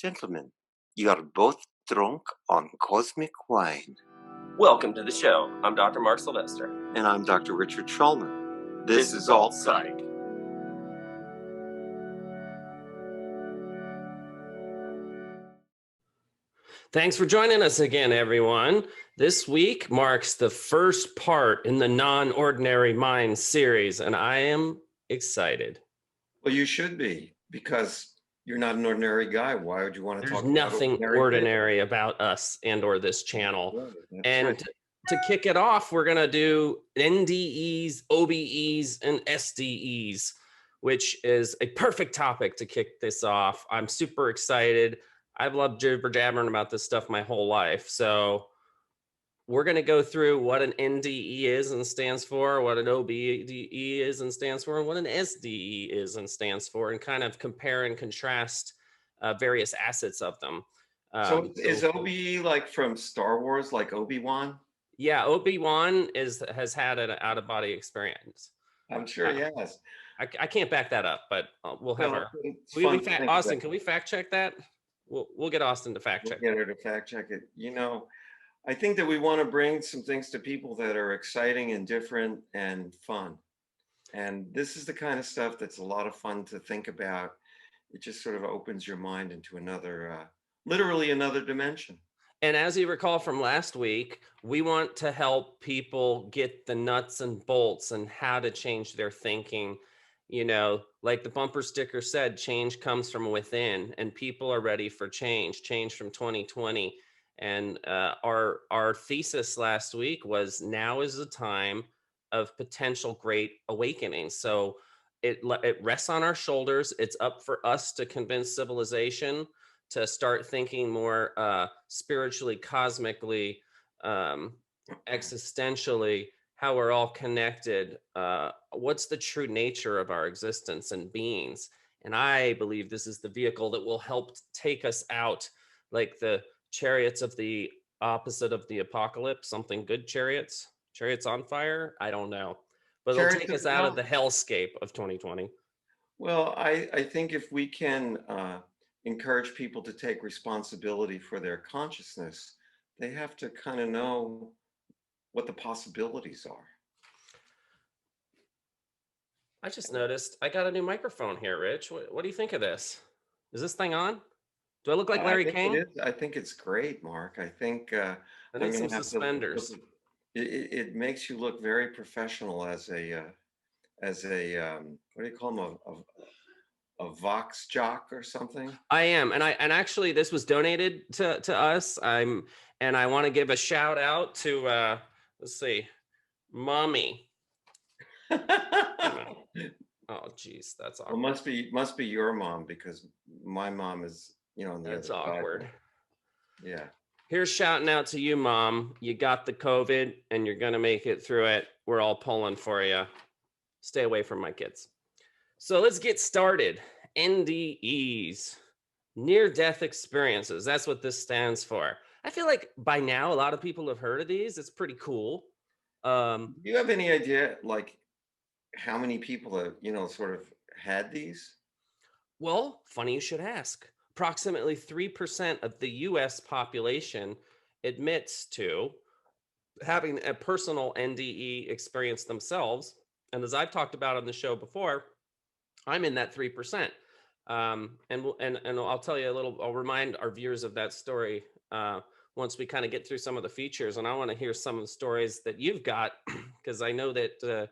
Gentlemen, you are both drunk on cosmic wine. Welcome to the show. I'm Dr. Mark Sylvester. And I'm Dr. Richard Schulman. This is Alt Psych. Thanks for joining us again, everyone. This week marks the first part in the Non-Ordinary Mind series, and I am excited. Well, you should be, because you're not an ordinary guy. Why would you want to There's talk about nothing ordinary about us and or this channel. Right. To kick it off, we're going to do NDEs, OBEs, and SDEs, which is a perfect topic to kick this off. I'm super excited. I've loved jibber jabbering about this stuff my whole life. So we're going to go through what an NDE is and stands for, what an OBE is and stands for, and what an SDE is and stands for, and kind of compare and contrast various assets of them. So is OBE like from Star Wars, like Obi-Wan? Yeah, Obi-Wan has had an out-of-body experience. I'm sure he has. I can't back that up, but we'll have Austin, can we fact check that? We'll get Austin to fact check. Get her to fact check it. You know, I think that we want to bring some things to people that are exciting and different and fun. And this is the kind of stuff that's a lot of fun to think about. It just sort of opens your mind into another, literally another dimension. And as you recall from last week, we want to help people get the nuts and bolts and how to change their thinking. You know, like the bumper sticker said, change comes from within, and people are ready for change from 2020. And our thesis last week was, now is the time of potential great awakening. So it rests on our shoulders. It's up for us to convince civilization to start thinking more spiritually, cosmically, existentially, how we're all connected, what's the true nature of our existence and beings. And I believe this is the vehicle that will help take us out, like the chariots of the opposite of the apocalypse, something good chariots on fire. I don't know, but it'll take us out of the hellscape of 2020. Well, I think if we can encourage people to take responsibility for their consciousness, they have to kind of know what the possibilities are. I just noticed I got a new microphone here, Rich. What do you think of this? Is this thing on? Do I look like Larry King? I think it's great, Mark. I think I need some suspenders. It makes you look very professional as a what do you call them, a Vox jock or something? I am, and actually this was donated to us. And I want to give a shout out to let's see, Mommy. Oh geez, that's awkward. Well, must be your mom, because my mom is, you know, that's awkward. Side. Yeah. Here's shouting out to you, Mom. You got the COVID and you're gonna make it through it. We're all pulling for you. Stay away from my kids. So let's get started. NDEs, near-death experiences. That's what this stands for. I feel like by now a lot of people have heard of these. It's pretty cool. Do you have any idea, like, how many people have, you know, sort of had these? Well, funny you should ask. Approximately 3% of the US population admits to having a personal NDE experience themselves. And as I've talked about on the show before, I'm in that 3%. And I'll tell you a little, I'll remind our viewers of that story once we kind of get through some of the features. And I want to hear some of the stories that you've got, because I know that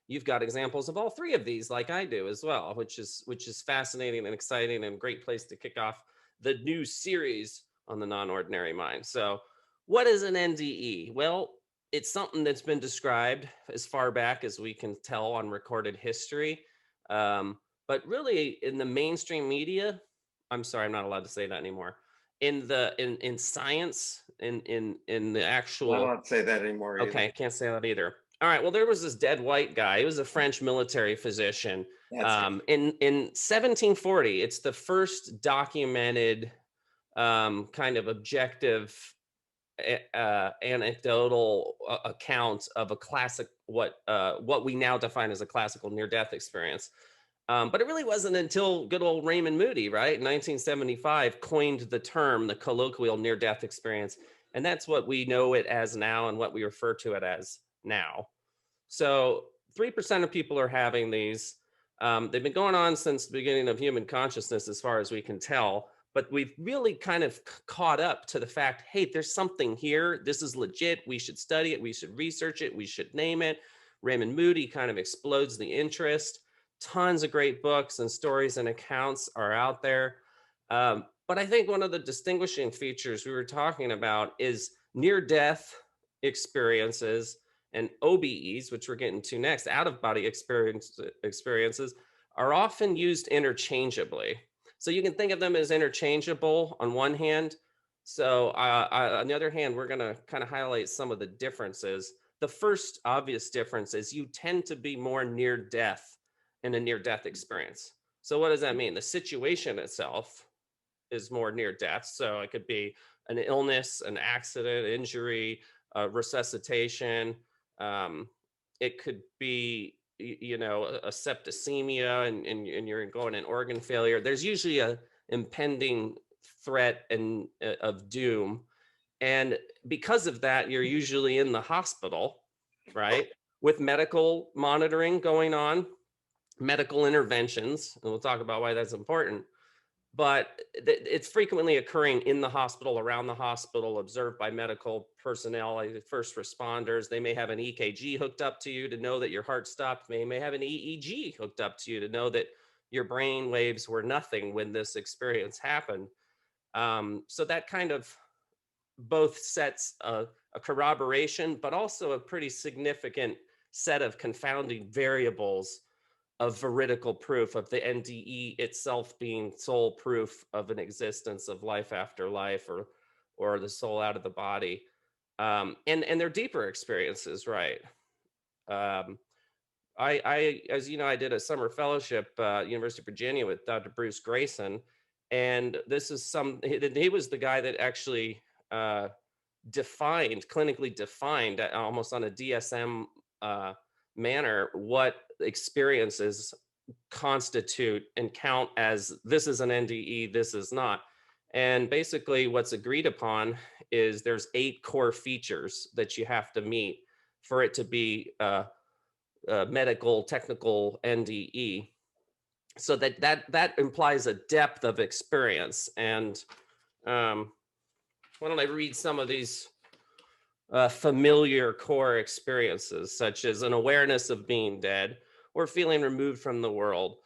you've got examples of all three of these, like I do as well, which is fascinating and exciting and a great place to kick off the new series on the Non-Ordinary Mind. So what is an NDE? Well, it's something that's been described as far back as we can tell on recorded history. But really in the mainstream media, I'm sorry, I'm not allowed to say that anymore. In science, in the actual, I don't say that anymore either. Okay, I can't say that either. All right, well, there was this dead white guy. He was a French military physician. In 1740, it's the first documented kind of objective anecdotal account of a classic, what we now define as a classical near-death experience. But it really wasn't until good old Raymond Moody, right, in 1975, coined the term, the colloquial near-death experience. And that's what we know it as now and what we refer to it as now. So 3% of people are having these. They've been going on since the beginning of human consciousness, as far as we can tell. But we've really kind of caught up to the fact, hey, there's something here. This is legit. We should study it. We should research it. We should name it. Raymond Moody kind of explodes the interest. Tons of great books and stories and accounts are out there. But I think one of the distinguishing features we were talking about is near-death experiences and OBEs, which we're getting to next, out-of-body experiences, are often used interchangeably. So you can think of them as interchangeable on one hand. So on the other hand, we're going to kind of highlight some of the differences. The first obvious difference is you tend to be more near death in a near-death experience. So what does that mean? The situation itself is more near death. So it could be an illness, an accident, injury, resuscitation. It could be, a septicemia and you're going in organ failure. There's usually a impending threat of doom. And because of that, you're usually in the hospital, right? With medical monitoring going on, medical interventions, and we'll talk about why that's important. But it's frequently occurring in the hospital, around the hospital, observed by medical personnel, like first responders. They may have an EKG hooked up to you to know that your heart stopped. They may have an EEG hooked up to you to know that your brain waves were nothing when this experience happened. So that kind of both sets a corroboration, but also a pretty significant set of confounding variables of veridical proof of the NDE itself being sole proof of an existence of life after life, or the soul out of the body. And they're deeper experiences, right? As you know, I did a summer fellowship University of Virginia with Dr. Bruce Greyson, and this is he was the guy that actually clinically defined almost on a DSM manner what experiences constitute and count as this is an NDE, this is not. And basically what's agreed upon is there's 8 core features that you have to meet for it to be a medical technical NDE. So that implies a depth of experience. And why don't I read some of these familiar core experiences, such as an awareness of being dead or feeling removed from the world.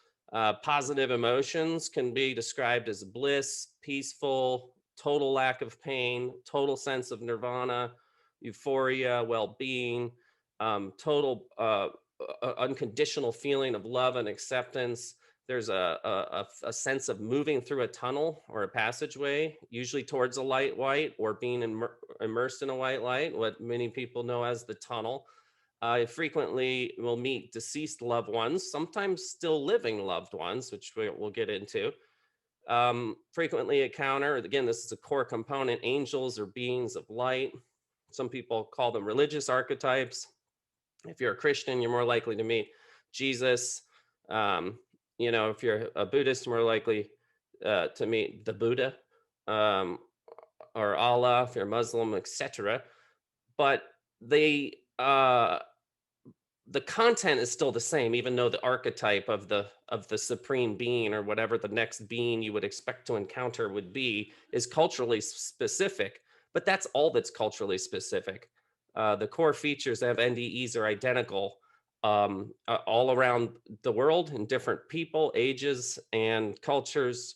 Positive emotions can be described as bliss, peaceful, total lack of pain, total sense of nirvana, euphoria, well-being, total unconditional feeling of love and acceptance. There's a sense of moving through a tunnel or a passageway, usually towards a light white or being immersed in a white light, what many people know as the tunnel. Frequently will meet deceased loved ones, sometimes still living loved ones, which we'll get into. Frequently encounter, again, this is a core component, angels or beings of light. Some people call them religious archetypes. If you're a Christian, you're more likely to meet Jesus. If you're a Buddhist, more likely to meet the Buddha or Allah. If you're Muslim, etc. But the content is still the same, even though the archetype of the supreme being or whatever the next being you would expect to encounter would be is culturally specific. But that's all that's culturally specific. The core features of NDEs are identical all around the world in different people, ages, and cultures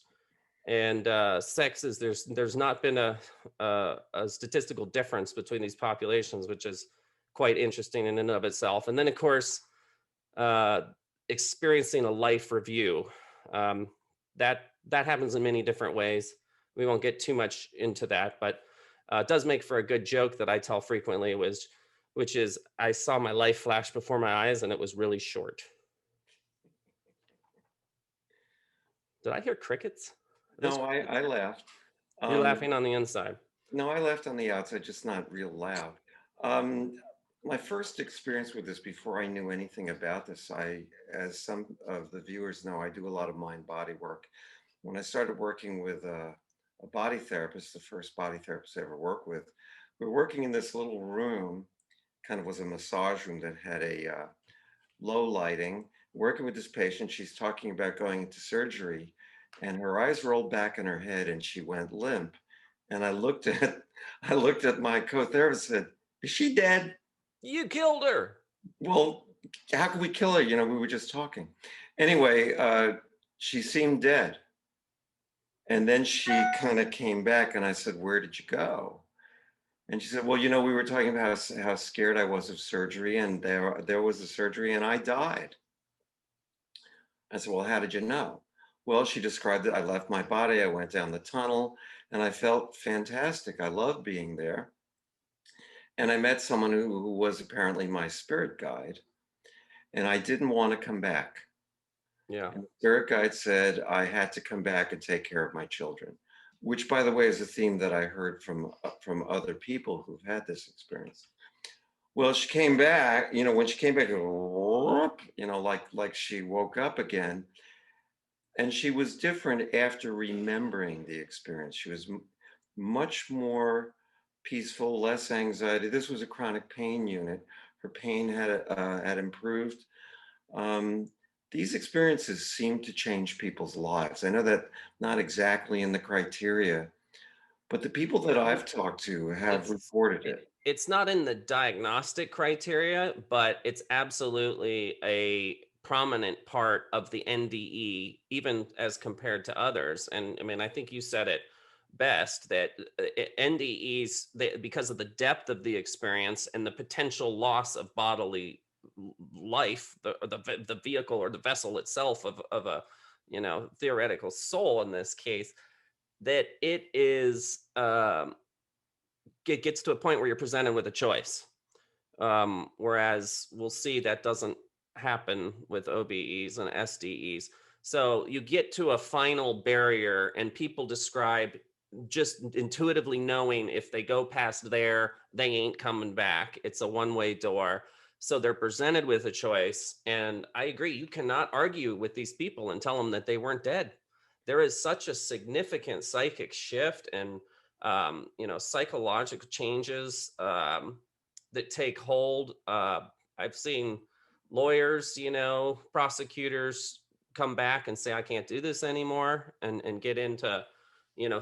and sexes. There's not been a statistical difference between these populations, which is quite interesting in and of itself. And then, of course, experiencing a life review. That happens in many different ways. We won't get too much into that, but it does make for a good joke that I tell frequently, which is I saw my life flash before my eyes and it was really short. Did I hear crickets? No, I laughed. You're laughing on the inside. No, I laughed on the outside, just not real loud. my first experience with this, before I knew anything about this, as some of the viewers know, I do a lot of mind-body work. When I started working with a body therapist, the first body therapist I ever worked with, we were working in this little room, kind of was a massage room that had a low lighting, working with this patient. She's talking about going into surgery, and her eyes rolled back in her head and she went limp. And I looked at I looked at my co-therapist and said, "Is she dead?" You killed her. Well, how could we kill her? We were just talking. Anyway, she seemed dead. And then she kind of came back and I said, "Where did you go?" And she said, "Well, we were talking about how scared I was of surgery, and there was the surgery and I died." I said, "Well, how did you know?" Well, she described it. I left my body, I went down the tunnel, and I felt fantastic. I loved being there. And I met someone who was apparently my spirit guide, and I didn't want to come back. Yeah. And the spirit guide said I had to come back and take care of my children, which, by the way, is a theme that I heard from other people who've had this experience. Well, she came back, when she came back, like she woke up again. And she was different after remembering the experience. She was much more peaceful, less anxiety. This was a chronic pain unit. Her pain had improved. These experiences seem to change people's lives. I know that not exactly in the criteria, but the people that I've talked to have reported it. It's not in the diagnostic criteria, but it's absolutely a prominent part of the NDE, even as compared to others. And I mean, I think you said it best that NDEs, because of the depth of the experience and the potential loss of bodily life, the vehicle or the vessel itself of a theoretical soul in this case, that it is it gets to a point where you're presented with a choice. Whereas we'll see that doesn't happen with OBEs and SDEs. So you get to a final barrier, and people describe just intuitively knowing if they go past there, they ain't coming back. It's a one-way door. So they're presented with a choice. And I agree, you cannot argue with these people and tell them that they weren't dead. There is such a significant psychic shift and psychological changes that take hold. I've seen lawyers, prosecutors come back and say, I can't do this anymore, and get into,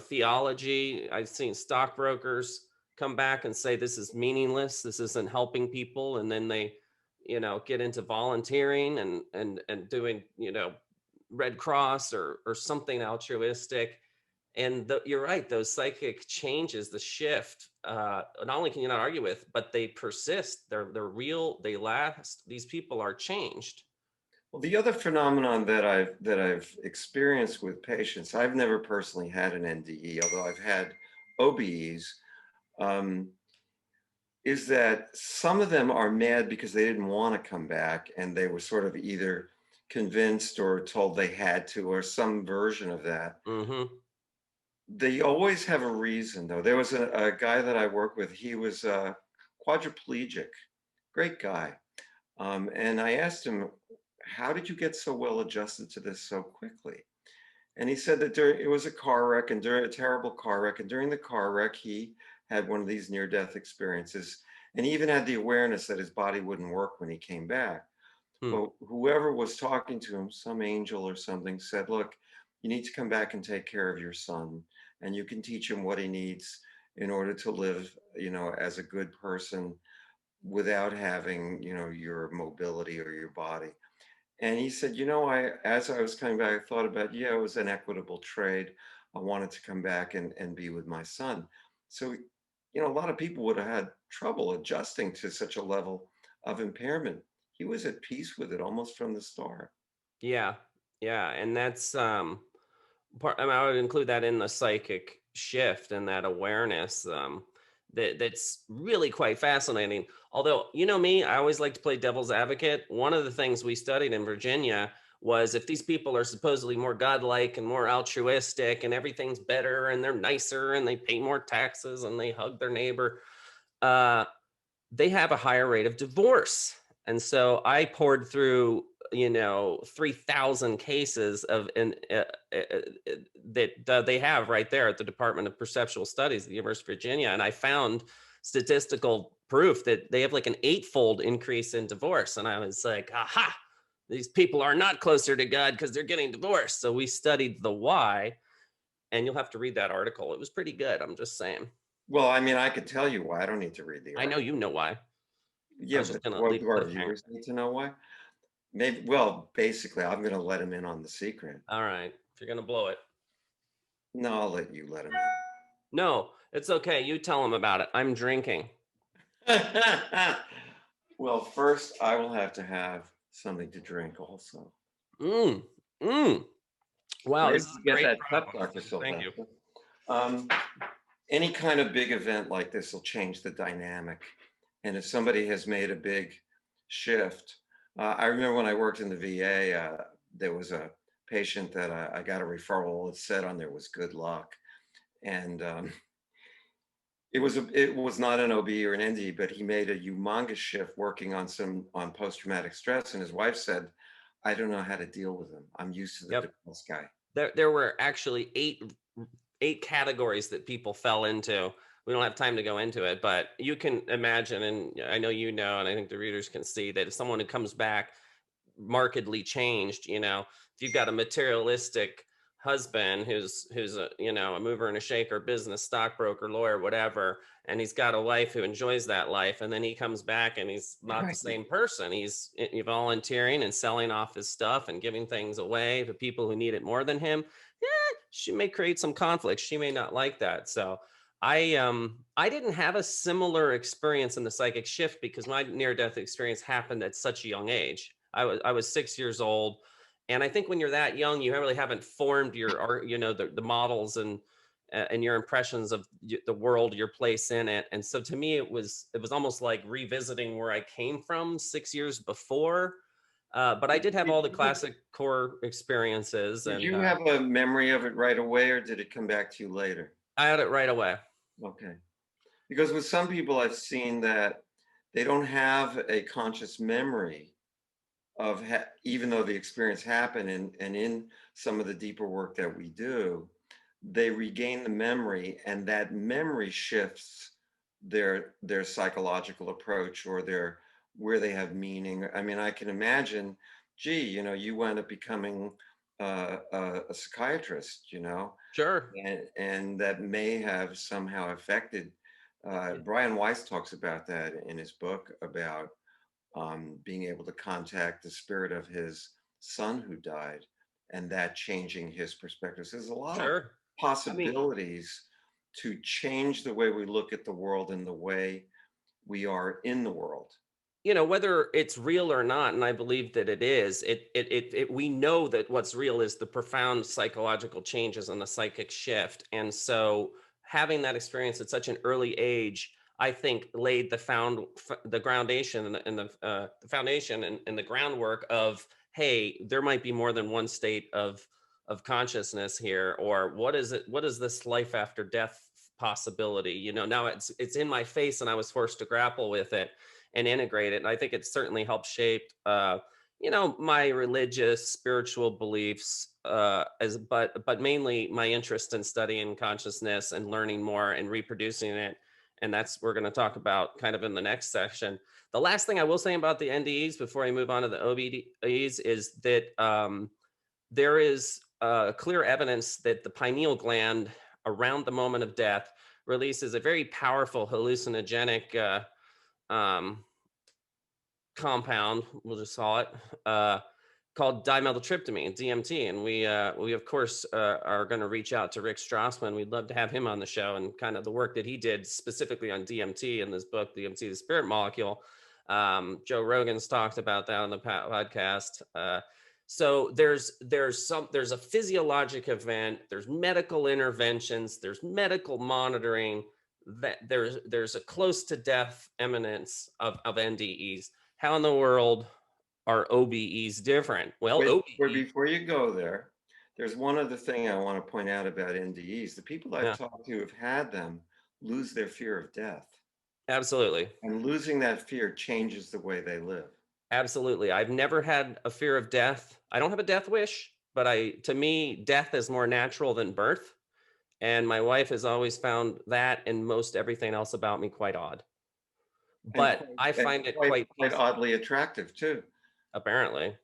theology. I've seen stockbrokers come back and say, this is meaningless. This isn't helping people. And then they, get into volunteering and doing, Red Cross or something altruistic. And you're right, those psychic changes, the shift, not only can you not argue with, but they persist. They're real. They last. These people are changed. Well, the other phenomenon that I've experienced with patients, I've never personally had an NDE, although I've had OBEs, is that some of them are mad because they didn't want to come back, and they were sort of either convinced or told they had to, or some version of that. Mm-hmm. They always have a reason, though. There was a guy that I work with. He was quadriplegic, great guy. And I asked him, how did you get so well adjusted to this so quickly? And he said that it was a car wreck, and during a terrible car wreck, and during the car wreck, he had one of these near-death experiences. And he even had the awareness that his body wouldn't work when he came back. But whoever was talking to him, some angel or something, said, look, you need to come back and take care of your son, and you can teach him what he needs in order to live, as a good person without having, your mobility or your body. And he said, as I was coming back, I thought about, it was an equitable trade. I wanted to come back and be with my son. So, a lot of people would have had trouble adjusting to such a level of impairment. He was at peace with it almost from the start. Yeah. And that's part. I would include that in the psychic shift and that awareness. That's really quite fascinating. Although, me, I always like to play devil's advocate. One of the things we studied in Virginia was if these people are supposedly more godlike and more altruistic and everything's better and they're nicer and they pay more taxes and they hug their neighbor, they have a higher rate of divorce. And so I poured through, 3,000 cases of that they have right there at the Department of Perceptual Studies at the University of Virginia. And I found statistical proof that they have like an 8-fold increase in divorce. And I was like, aha, these people are not closer to God because they're getting divorced. So we studied the why, and you'll have to read that article. It was pretty good. I'm just saying. Well, I mean, I could tell you why. I don't need to read the I know article. you know why. I Yeah, was just but going to what leave do a our cliffhanger. viewers need to know why? Maybe, well, basically, I'm going to let him in on the secret. All right. If you're going to blow it. No, I'll let you let him No, it's okay. You tell them about it. I'm drinking. in. Well, first, I will have to have something to drink also. Wow, Where this did is you a get great that cup, problem. Dr. Thank you. Sylvester? Any kind of big event like this will change the dynamic. And if somebody has made a big shift, I remember when I worked in the VA, there was a patient that I got a referral. It said on there was good luck. And it was not an OB or an ND, but he made a humongous shift working on post-traumatic stress. And his wife said, I don't know how to deal with him. I'm used to the depressed guy. There were actually eight categories that people fell into. We don't have time to go into it, but you can imagine, and I know you know, and I think the readers can see that if someone who comes back markedly changed, if you've got a materialistic husband who's a mover and a shaker, business, stockbroker, lawyer, whatever, and he's got a wife who enjoys that life, and then he comes back and he's not the same person. He's volunteering and selling off his stuff and giving things away to people who need it more than him. She may create some conflict. She may not like that. So I didn't have a similar experience in the psychic shift because my near-death experience happened at such a young age. I was 6 years old, and I think when you're that young, you really haven't formed your art, the models and your impressions of the world, your place in it. And so to me, it was almost like revisiting where I came from 6 years before. But I did have all the classic core experiences. Did And you have a memory of it right away, or did it come back to you later? I had it right away. Okay. Because with some people, I've seen that they don't have a conscious memory of even though the experience happened, and in some of the deeper work that we do, they regain the memory, and that memory shifts their psychological approach or where they have meaning. I mean, I can imagine, gee, you wind up becoming a psychiatrist, Sure. and that may have somehow affected. Brian Weiss talks about that in his book about being able to contact the spirit of his son who died, and that changing his perspectives. There's a lot of possibilities to change the way we look at the world and the way we are in the world. Whether it's real or not, and I believe that it is, we know that what's real is the profound psychological changes and the psychic shift. And so having that experience at such an early age, I think laid the foundation and the foundation and the groundwork of, hey, there might be more than one state of consciousness here, or what is it? What is this life after death possibility? Now it's in my face, and I was forced to grapple with it and integrate it. And I think it certainly helped shape, my religious, spiritual beliefs, but mainly my interest in studying consciousness and learning more and reproducing it. And that's we're going to talk about kind of in the next section. The last thing I will say about the NDEs before I move on to the OBEs is that there is clear evidence that the pineal gland around the moment of death releases a very powerful hallucinogenic compound, we'll just call it, called dimethyltryptamine, DMT. And we of course are going to reach out to Rick Strassman. We'd love to have him on the show and kind of the work that he did specifically on DMT in this book, DMT, the Spirit Molecule. Joe Rogan's talked about that on the podcast. So there's a physiologic event, there's medical interventions, there's medical monitoring, that there's a close to death eminence of NDEs. How in the world are OBEs different? Well, Before you go there, there's one other thing I want to point out about NDEs. The people I've talked to who've had them lose their fear of death. Absolutely. And losing that fear changes the way they live. Absolutely. I've never had a fear of death. I don't have a death wish, but to me, death is more natural than birth. And my wife has always found that and most everything else about me quite odd. And But I and find it quite quite quite peaceful, oddly attractive too. apparently.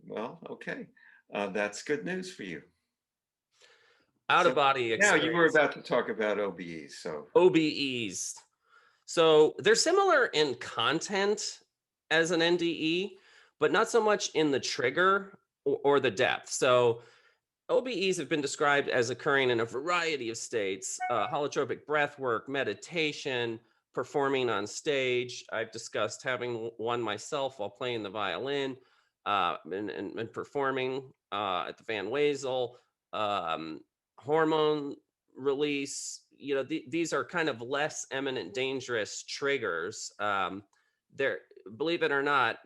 Well, okay. That's good news for you. Out So of body now you were experience. about to talk about OBEs. So OBEs. So they're similar in content as an NDE, but not so much in the trigger or the depth. So OBEs have been described as occurring in a variety of states: holotropic breath work, meditation, performing on stage. I've discussed having one myself while playing the violin and performing at the Van Wezel. Um, Hormone release. These are kind of less eminent dangerous triggers. They're, believe it or not,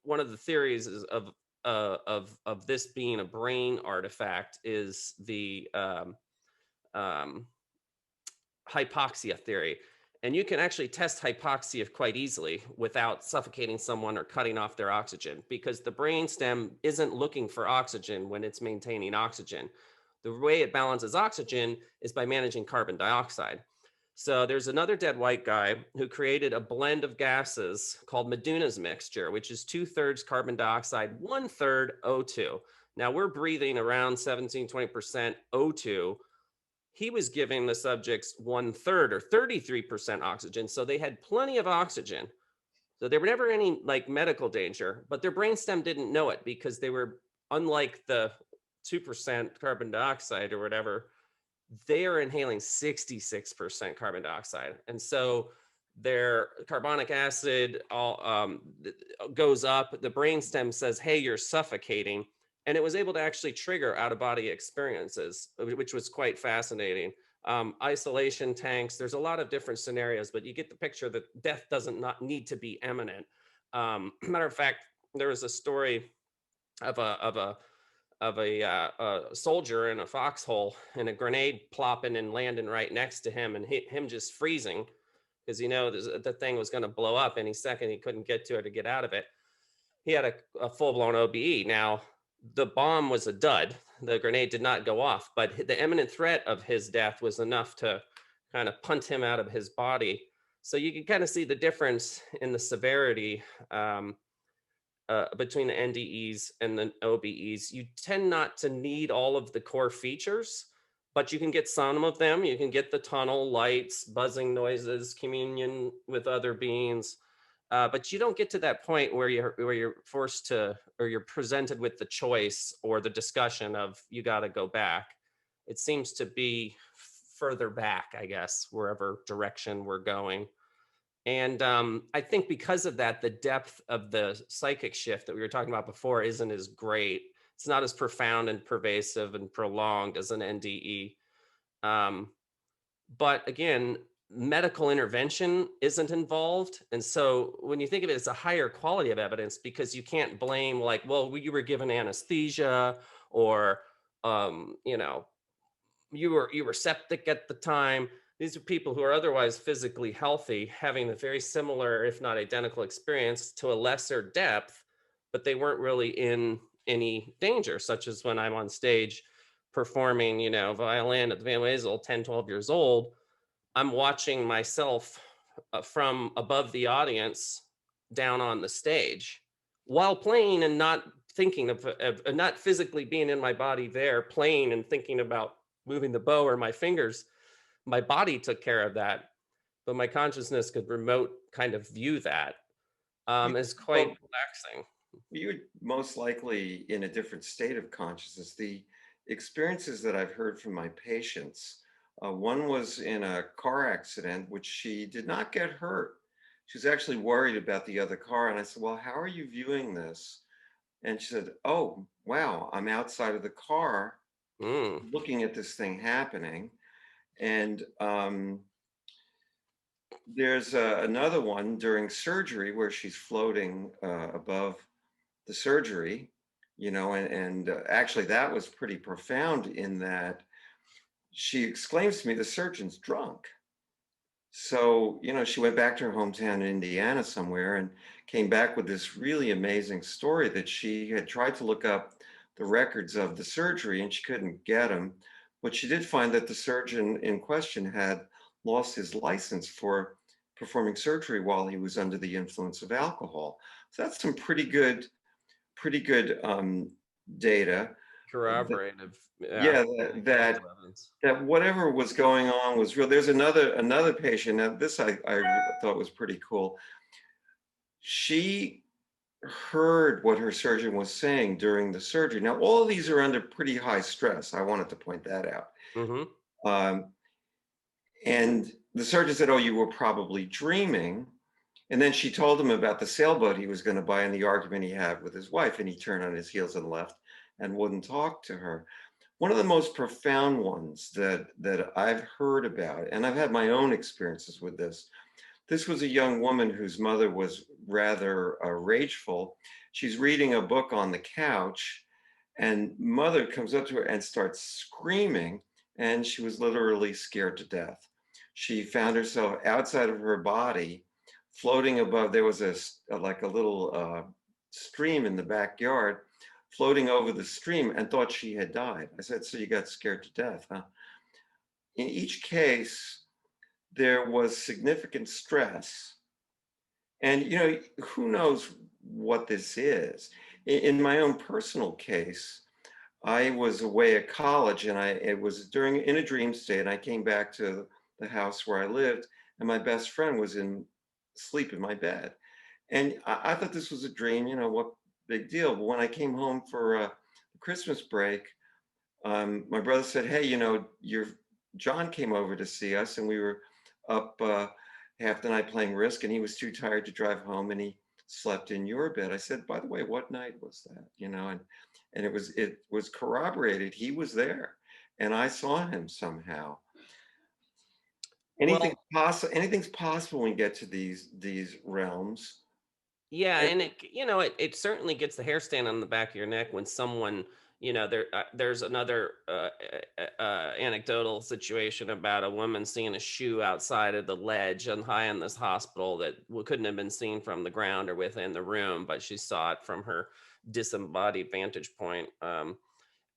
one of the theories is of this being a brain artifact is the um, hypoxia theory. And you can actually test hypoxia quite easily without suffocating someone or cutting off their oxygen, because the brainstem isn't looking for oxygen when it's maintaining oxygen. The way it balances oxygen is by managing carbon dioxide. So there's another dead white guy who created a blend of gases called Meduna's mixture, which is 2/3 carbon dioxide, 1/3 O2. Now we're breathing around 17-20% O2. He was giving the subjects 1/3 or 33% oxygen. So they had plenty of oxygen. So there were never any like medical danger, but their brainstem didn't know it because they were, unlike the 2% carbon dioxide or whatever, they are inhaling 66% carbon dioxide. And so their carbonic acid goes up. The brainstem says, hey, you're suffocating. And it was able to actually trigger out of body experiences, which was quite fascinating. Isolation tanks, there's a lot of different scenarios, but you get the picture that death doesn't not need to be imminent. Matter of fact, there was a story of a soldier in a foxhole and a grenade plopping and landing right next to him and him just freezing because the thing was going to blow up any second. He couldn't get to it to get out of it. He had a full-blown OBE. Now, the bomb was a dud. The grenade did not go off, but the imminent threat of his death was enough to kind of punt him out of his body. So you can kind of see the difference in the severity between the NDEs and the OBEs. You tend not to need all of the core features, but you can get some of them. You can get the tunnel, lights, buzzing noises, communion with other beings, but you don't get to that point where you're forced to, or you're presented with the choice or the discussion of you got to go back. It seems to be further back, I guess, wherever direction we're going. And I think because of that, the depth of the psychic shift that we were talking about before isn't as great. It's not as profound and pervasive and prolonged as an NDE. But again, medical intervention isn't involved. And so when you think of it, it's a higher quality of evidence because you can't blame like, well, you were given anesthesia or, you know, you were septic at the time. These are people who are otherwise physically healthy, having a very similar, if not identical, experience to a lesser depth, but they weren't really in any danger, such as when I'm on stage performing, violin at the Van Wezel, 10, 12 years old. I'm watching myself from above the audience down on the stage while playing and not thinking of not physically being in my body there, playing and thinking about moving the bow or my fingers. My body took care of that, but my consciousness could remote kind of view that. Is quite well, relaxing. you're most likely in a different state of consciousness. The experiences that I've heard from my patients, one was in a car accident, which she did not get hurt. She was actually worried about the other car. And I said, well, how are you viewing this? And she said, oh, wow, I'm outside of the car Mm. looking at this thing happening. And there's another one during surgery where she's floating above the surgery, and actually that was pretty profound in that she exclaims to me, the surgeon's drunk. So, she went back to her hometown in Indiana somewhere and came back with this really amazing story that she had tried to look up the records of the surgery and she couldn't get them. But she did find that the surgeon in question had lost his license for performing surgery while he was under the influence of alcohol. So that's some pretty good data. Corroborative. Yeah. Yeah, Medical evidence. that whatever was going on was real. There's another patient. Now, this I thought was pretty cool. She heard what her surgeon was saying during the surgery. Now, all of these are under pretty high stress. I wanted to point that out. Mm-hmm. Um, and the surgeon said, "Oh, you were probably dreaming." And then she told him about the sailboat he was going to buy and the argument he had with his wife. And he turned on his heels and left and wouldn't talk to her. One of the most profound ones that I've heard about, and I've had my own experiences with this. This was a young woman whose mother was rather rageful. She's reading a book on the couch, and mother comes up to her and starts screaming, and she was literally scared to death. She found herself outside of her body, floating above. There was like a little stream in the backyard, floating over the stream, and thought she had died. I said, "So you got scared to death, huh?" In each case, there was significant stress. And, who knows what this is? In my own personal case, I was away at college and it was in a dream state. And I came back to the house where I lived and my best friend was asleep in my bed. And I thought this was a dream, what big deal. But when I came home for Christmas break, my brother said, "Hey, your John came over to see us, and we were up half the night playing Risk, and he was too tired to drive home, and he slept in your bed." I said, "By the way, what night was that?" And it was corroborated. He was there, and I saw him somehow. Well, Anything's possible when you get to these realms. yeah, and it certainly gets the hair stand on the back of your neck when someone, there's another anecdotal situation about a woman seeing a shoe outside of the ledge and high in this hospital that couldn't have been seen from the ground or within the room, but she saw it from her disembodied vantage point.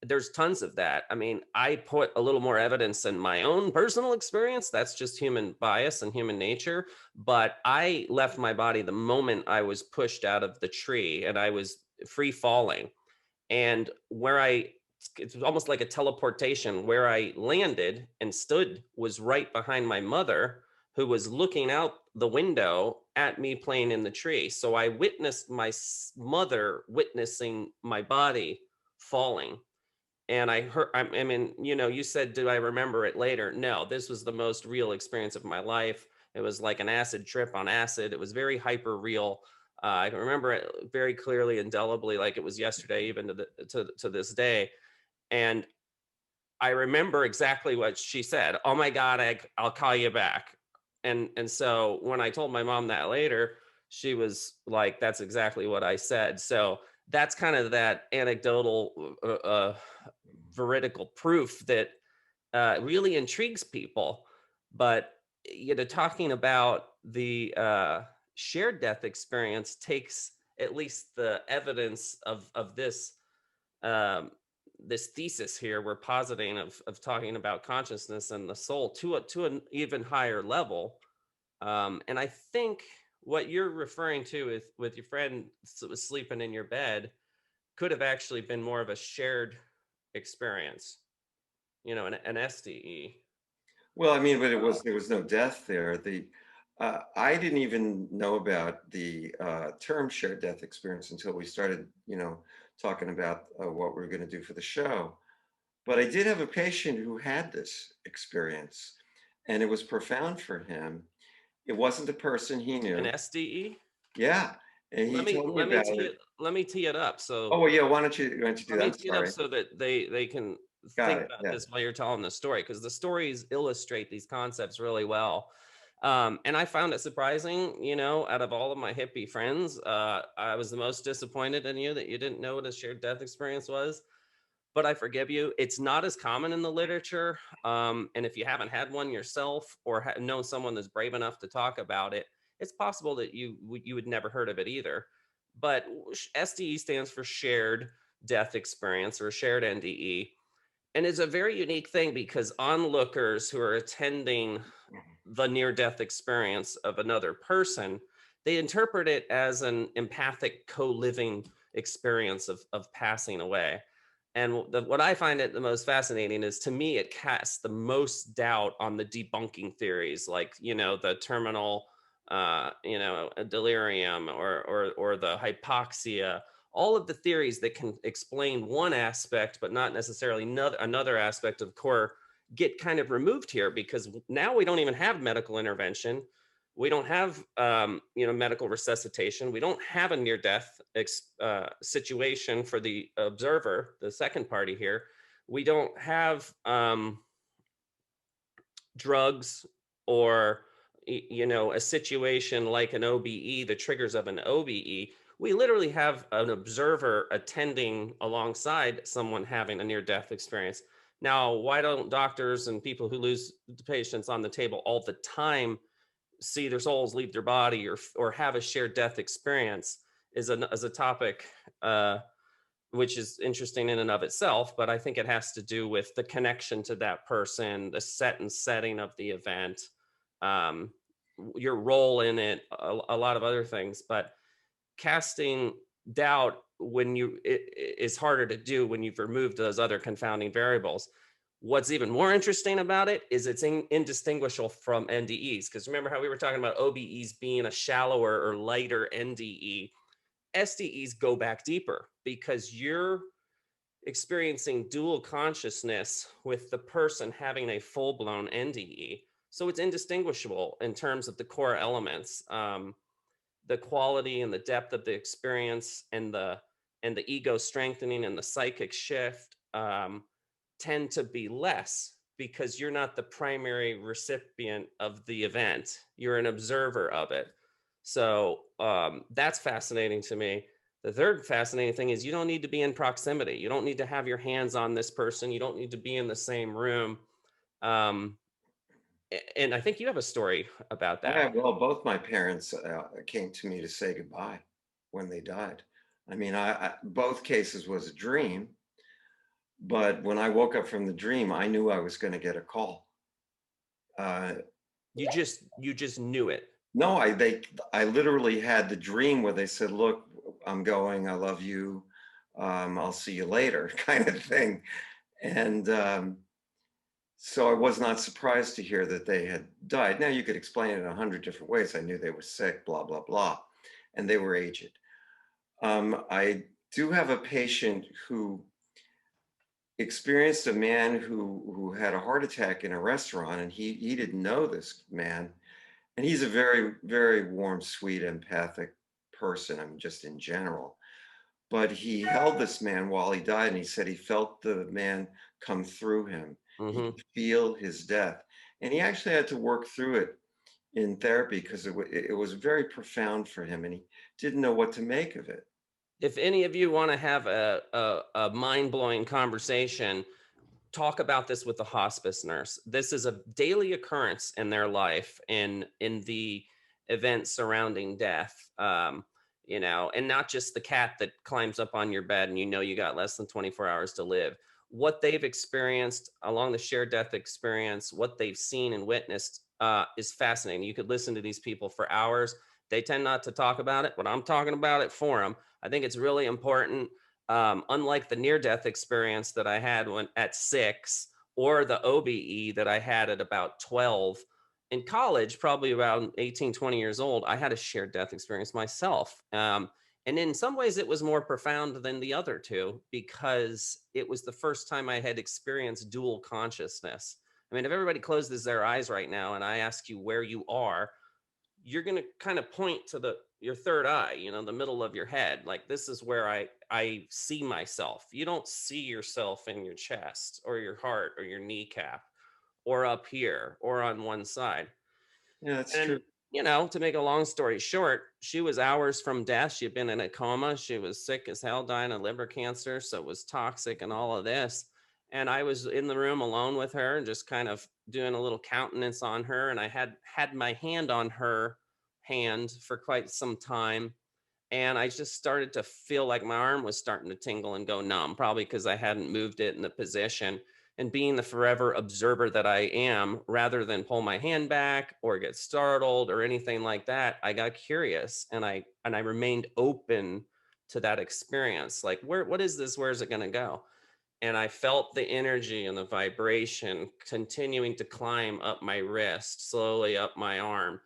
There's tons of that. I mean, I put a little more evidence in my own personal experience. That's just human bias and human nature. But I left my body the moment I was pushed out of the tree and I was free falling. And it's almost like a teleportation, where I landed and stood was right behind my mother, who was looking out the window at me playing in the tree. So I witnessed my mother witnessing my body falling. And I heard, I mean, you said, "Do I remember it later?" No, this was the most real experience of my life. It was like an acid trip on acid. It was very hyper real. I can remember it very clearly, indelibly, like it was yesterday, even to this day. And I remember exactly what she said. "Oh my God, I'll call you back." And so when I told my mom that later, she was like, "That's exactly what I said." So that's kind of that anecdotal, veridical proof that really intrigues people. But talking about the shared death experience takes at least the evidence of this this thesis here we're positing of talking about consciousness and the soul to an even higher level. And I think what you're referring to with your friend was sleeping in your bed could have actually been more of a shared experience, an SDE. Well, I mean, but there was no death there. I didn't even know about the term shared death experience until we started, talking about what we were going to do for the show. But I did have a patient who had this experience, and it was profound for him. It wasn't the person he An knew. SDE. Yeah, and he told me about it. Let me tee it up. So Oh, well, yeah. Why don't you do let that? me I'm tee it up sorry. so that they can Got think it. about Yeah. this while you're telling the story, because the stories illustrate these concepts really well. And I found it surprising, out of all of my hippie friends, I was the most disappointed in you that you didn't know what a shared death experience was. but I forgive you. It's not as common in the literature. And if you haven't had one yourself or know someone that's brave enough to talk about it, it's possible that you would never heard of it either. But SDE stands for shared death experience or shared NDE. And it's a very unique thing because onlookers who are attending the near death experience of another person, they interpret it as an empathic co-living experience of passing away. And what I find it the most fascinating is, to me, it casts the most doubt on the debunking theories, like, the terminal, delirium or the hypoxia, all of the theories that can explain one aspect, but not necessarily another aspect of core, get kind of removed here, because now we don't even have medical intervention. We don't have, medical resuscitation. We don't have a near death situation for the observer, the second party here. We don't have drugs or, a situation like an OBE, the triggers of an OBE. We literally have an observer attending alongside someone having a near death experience. Now, why don't doctors and people who lose patients on the table all the time see their souls leave their body or have a shared death experience is a topic which is interesting in and of itself, but I think it has to do with the connection to that person, the setting of the event, um, your role in it, a lot of other things. But casting doubt is harder to do when you've removed those other confounding variables. What's even more interesting about it is it's indistinguishable from NDEs. Because remember how we were talking about OBEs being a shallower or lighter NDE? SDEs go back deeper because you're experiencing dual consciousness with the person having a full-blown NDE. So it's indistinguishable in terms of the core elements, the quality and the depth of the experience, and the ego strengthening and the psychic shift tend to be less, because you're not the primary recipient of the event. You're an observer of it. So that's fascinating to me. The third fascinating thing is you don't need to be in proximity. You don't need to have your hands on this person. You don't need to be in the same room. Um, and I think you have a story about that. Yeah, well, both my parents came to me to say goodbye when they died. I mean, both cases was a dream, but when I woke up from the dream, I knew I was going to get a call. Uh, You just knew it. no, I literally had the dream where they said, "Look, I'm going. I love you. I'll see you later," kind of thing. And so I was not surprised to hear that they had died. Now you could explain it 100 different ways. I knew they were sick, blah blah blah, and they were aged. I do have a patient who experienced a man who had a heart attack in a restaurant, and he didn't know this man, and he's a very very warm, sweet, empathic person. I mean, just in general. But he held this man while he died, and he said he felt the man come through him. He Hmm. could feel his death, and he actually had to work through it in therapy because it was very profound for him, and he didn't know what to make of it. If any of you want to have a mind-blowing conversation, talk about this with the hospice nurse. This is a daily occurrence in their life, in the events surrounding death. And not just the cat that climbs up on your bed and you got less than 24 hours to live. What they've experienced along the shared death experience, what they've seen and witnessed, is fascinating. You could listen to these people for hours. They tend not to talk about it, but I'm talking about it for them. I think it's really important. Unlike the near-death experience that I had when at 6, or the OBE that I had at about 12, in college, probably about 18, 20 years old, I had a shared death experience myself. And in some ways, it was more profound than the other two because it was the first time I had experienced dual consciousness. I mean, if everybody closes their eyes right now and I ask you where you are, you're going to kind of point to your third eye, the middle of your head. Like, this is where I see myself. You don't see yourself in your chest or your heart or your kneecap or up here or on one side. Yeah, that's And true. to make a long story short, she was hours from death. She'd been in a coma. She was sick as hell, dying of liver cancer. So it was toxic and all of this. And I was in the room alone with her and just kind of doing a little countenance on her. And I had my hand on her hand for quite some time. And I just started to feel like my arm was starting to tingle and go numb, probably because I hadn't moved it in the position. And being the forever observer that I am, rather than pull my hand back or get startled or anything like that, I got curious and I remained open to that experience. Like, what is this? Where is it going to go? And I felt the energy and the vibration continuing to climb up my wrist, slowly up my arm.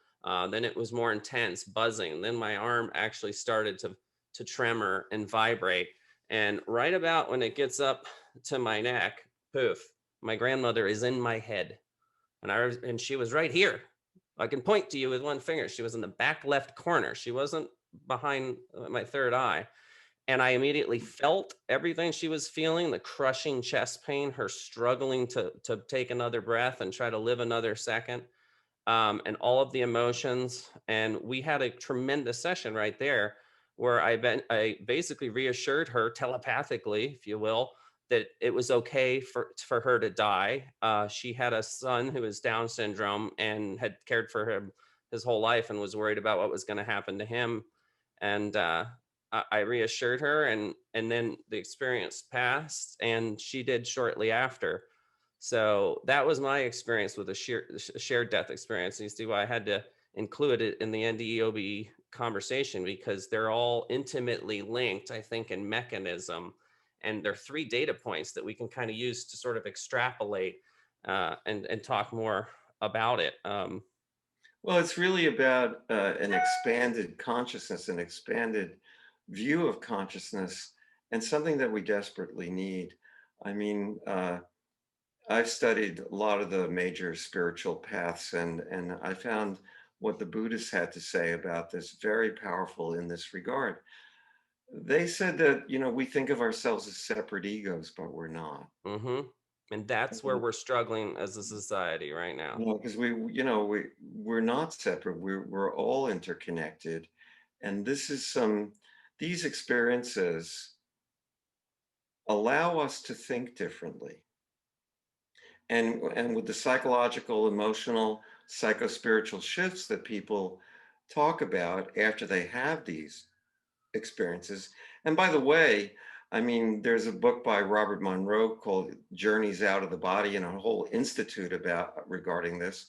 Then it was more intense, buzzing. Then my arm actually started to tremor and vibrate. And right about when it gets up to my neck, poof, my grandmother is in my head. And she was right here. I can point to you with one finger. She was in the back left corner. She wasn't behind my third eye. And I immediately felt everything she was feeling, the crushing chest pain, her struggling to take another breath and try to live another second, and all of the emotions. And we had a tremendous session right there where I basically reassured her telepathically, if you will, that it was okay for her to die. She had a son who was Down syndrome and had cared for him his whole life and was worried about what was going to happen to him. And I reassured her, and then the experience passed, and she did shortly after. So that was my experience with a shared death experience. And you see why I had to include it in the NDE OBE conversation, because they're all intimately linked, I think, in mechanism. And there are 3 data points that we can kind of use to sort of extrapolate and talk more about it. Well, it's really about an expanded consciousness, an expanded view of consciousness, and something that we desperately need. I mean, I've studied a lot of the major spiritual paths, and I found what the Buddhists had to say about this very powerful in this regard. They said that, we think of ourselves as separate egos, but we're not. hmm And that's where we're struggling as a society right now. Because we're not separate. We're all interconnected, and these experiences allow us to think differently. And with the psychological, emotional, psychospiritual shifts that people talk about after they have these experiences. And by the way, I mean, there's a book by Robert Monroe called Journeys Out of the Body, and a whole institute regarding this,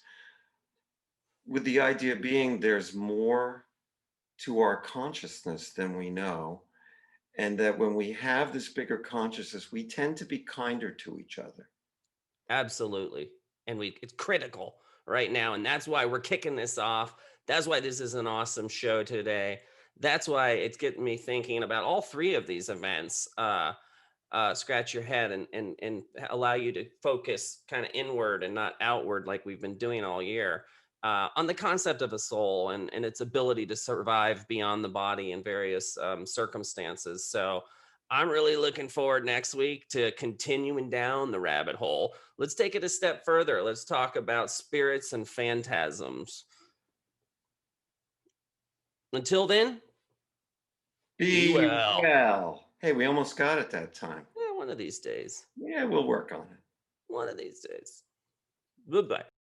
with the idea being there's more to our consciousness than we know. And that when we have this bigger consciousness, we tend to be kinder to each other. Absolutely. And it's critical right now. And that's why we're kicking this off. That's why this is an awesome show today. That's why it's getting me thinking about all 3 of these events. Scratch your head and allow you to focus kind of inward and not outward, like we've been doing all year, on the concept of a soul and its ability to survive beyond the body in various circumstances. So I'm really looking forward next week to continuing down the rabbit hole. Let's take it a step further. Let's talk about spirits and phantasms. Until then, be well. Well. Hey, we almost got it that time. Yeah, one of these days. Yeah, we'll work on it. One of these days. Goodbye.